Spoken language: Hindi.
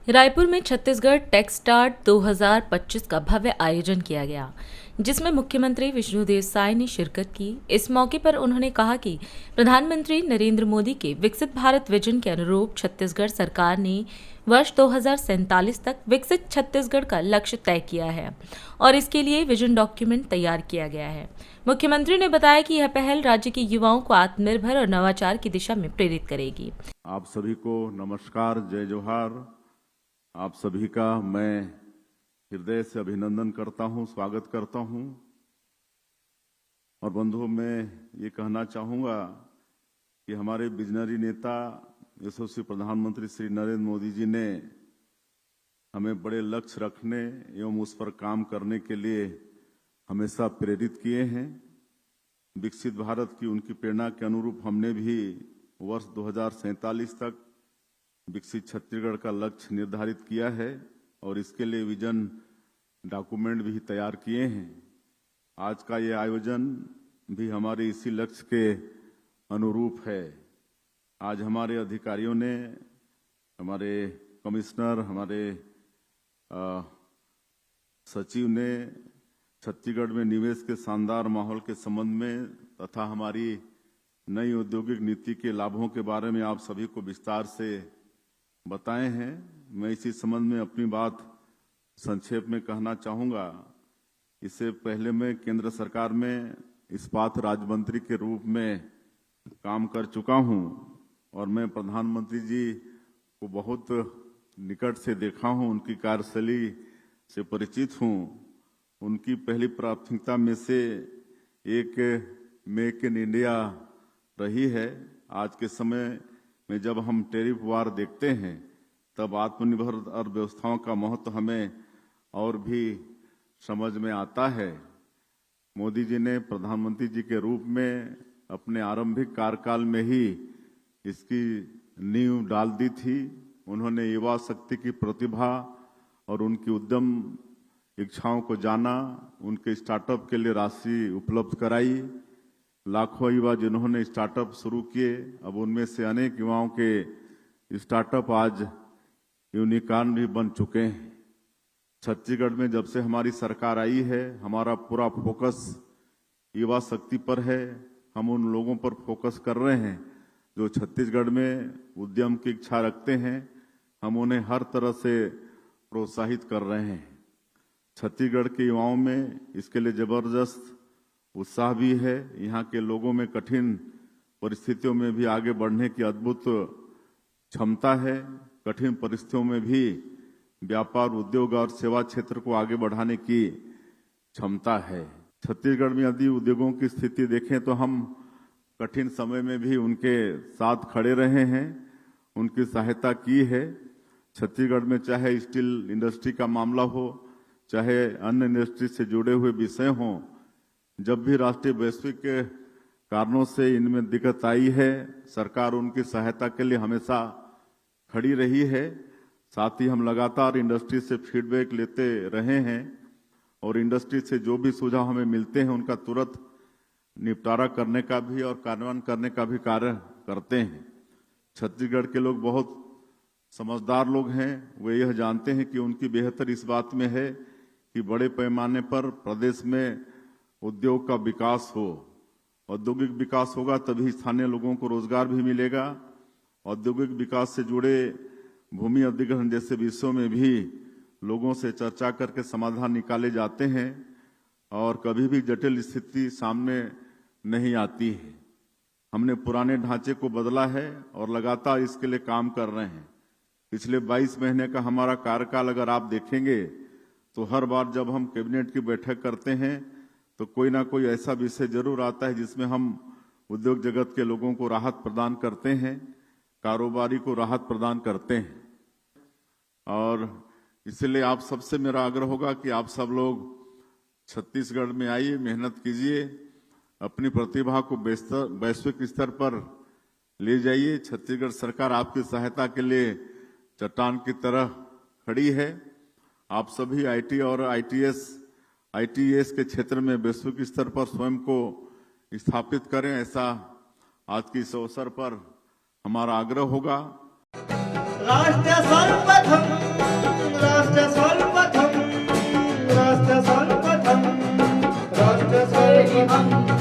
रायपुर में छत्तीसगढ़ टेक स्टार्ट 2025 का भव्य आयोजन किया गया, जिसमें मुख्यमंत्री विष्णुदेव साय ने शिरकत की। इस मौके पर उन्होंने कहा कि प्रधानमंत्री नरेंद्र मोदी के विकसित भारत विजन के अनुरूप छत्तीसगढ़ सरकार ने वर्ष 2047 तक विकसित छत्तीसगढ़ का लक्ष्य तय किया है और इसके लिए विजन डॉक्यूमेंट तैयार किया गया है। मुख्यमंत्री ने बताया कि यह पहल राज्य के युवाओं को आत्मनिर्भर और नवाचार की दिशा में प्रेरित करेगी। आप सभी को नमस्कार, जय जोहार। आप सभी का मैं हृदय से अभिनंदन करता हूं, स्वागत करता हूं। और बंधुओं, मैं ये कहना चाहूँगा कि हमारे विजनरी नेता यशस्वी प्रधानमंत्री श्री नरेंद्र मोदी जी ने हमें बड़े लक्ष्य रखने एवं उस पर काम करने के लिए हमेशा प्रेरित किए हैं। विकसित भारत की उनकी प्रेरणा के अनुरूप हमने भी वर्ष 2047 तक विकसित छत्तीसगढ़ का लक्ष्य निर्धारित किया है और इसके लिए विजन डॉक्यूमेंट भी तैयार किए हैं। आज का ये आयोजन भी हमारे इसी लक्ष्य के अनुरूप है। आज हमारे अधिकारियों ने, हमारे कमिश्नर, हमारे सचिव ने छत्तीसगढ़ में निवेश के शानदार माहौल के संबंध में तथा हमारी नई औद्योगिक नीति के लाभों के बारे में आप सभी को विस्तार से बताए हैं। मैं इसी संबंध में अपनी बात संक्षेप में कहना चाहूँगा। इससे पहले मैं केंद्र सरकार में इस्पात राज्य मंत्री के रूप में काम कर चुका हूँ और मैं प्रधानमंत्री जी को बहुत निकट से देखा हूँ, उनकी कार्यशैली से परिचित हूँ। उनकी पहली प्राथमिकता में से एक मेक इन इंडिया रही है। आज के समय में जब हम टैरिफ वार देखते हैं तब आत्मनिर्भर अर्थव्यवस्थाओं का महत्व हमें और भी समझ में आता है। मोदी जी ने प्रधानमंत्री जी के रूप में अपने आरंभिक कार्यकाल में ही इसकी नींव डाल दी थी। उन्होंने युवा शक्ति की प्रतिभा और उनकी उद्यम इच्छाओं को जाना, उनके स्टार्टअप के लिए राशि उपलब्ध कराई। लाखों युवा जिन्होंने स्टार्टअप शुरू किए, अब उनमें से अनेक युवाओं के स्टार्टअप आज यूनिकॉर्न भी बन चुके हैं। छत्तीसगढ़ में जब से हमारी सरकार आई है, हमारा पूरा फोकस युवा शक्ति पर है। हम उन लोगों पर फोकस कर रहे हैं जो छत्तीसगढ़ में उद्यम की इच्छा रखते हैं। हम उन्हें हर तरह से प्रोत्साहित कर रहे हैं। छत्तीसगढ़ के युवाओं में इसके लिए जबरदस्त उत्साह भी है। यहाँ के लोगों में कठिन परिस्थितियों में भी आगे बढ़ने की अद्भुत क्षमता है। कठिन परिस्थितियों में भी व्यापार, उद्योग और सेवा क्षेत्र को आगे बढ़ाने की क्षमता है। छत्तीसगढ़ में यदि उद्योगों की स्थिति देखें तो हम कठिन समय में भी उनके साथ खड़े रहे हैं, उनकी सहायता की है। छत्तीसगढ़ में चाहे स्टील इंडस्ट्री का मामला हो, चाहे अन्य इंडस्ट्री से जुड़े हुए विषय हों, जब भी राष्ट्रीय वैश्विक कारणों से इनमें दिक्कत आई है, सरकार उनकी सहायता के लिए हमेशा खड़ी रही है। साथ ही हम लगातार इंडस्ट्री से फीडबैक लेते रहे हैं और इंडस्ट्री से जो भी सुझाव हमें मिलते हैं उनका तुरंत निपटारा करने का भी और कार्यान्वयन करने का भी कार्य करते हैं। छत्तीसगढ़ के लोग बहुत समझदार लोग हैं। वे यह जानते हैं कि उनकी बेहतर इस बात में है कि बड़े पैमाने पर प्रदेश में उद्योग का विकास हो। औद्योगिक विकास होगा तभी स्थानीय लोगों को रोजगार भी मिलेगा। औद्योगिक विकास से जुड़े भूमि अधिग्रहण जैसे विषयों में भी लोगों से चर्चा करके समाधान निकाले जाते हैं और कभी भी जटिल स्थिति सामने नहीं आती है। हमने पुराने ढांचे को बदला है और लगातार इसके लिए काम कर रहे हैं। पिछले 22 महीने का हमारा कार्यकाल अगर आप देखेंगे तो हर बार जब हम कैबिनेट की बैठक करते हैं तो कोई ना कोई ऐसा विषय जरूर आता है जिसमें हम उद्योग जगत के लोगों को राहत प्रदान करते हैं, कारोबारी को राहत प्रदान करते हैं। और इसलिए आप सबसे मेरा आग्रह होगा कि आप सब लोग छत्तीसगढ़ में आइए, मेहनत कीजिए, अपनी प्रतिभा को वैश्विक स्तर पर ले जाइए। छत्तीसगढ़ सरकार आपकी सहायता के लिए चट्टान की तरह खड़ी है। आप सभी आईटी और आईटीएस के क्षेत्र में वैश्विक स्तर पर स्वयं को स्थापित करें, ऐसा आज के इस अवसर पर हमारा आग्रह होगा। राष्ट्र सर्वप्रथम शिवम्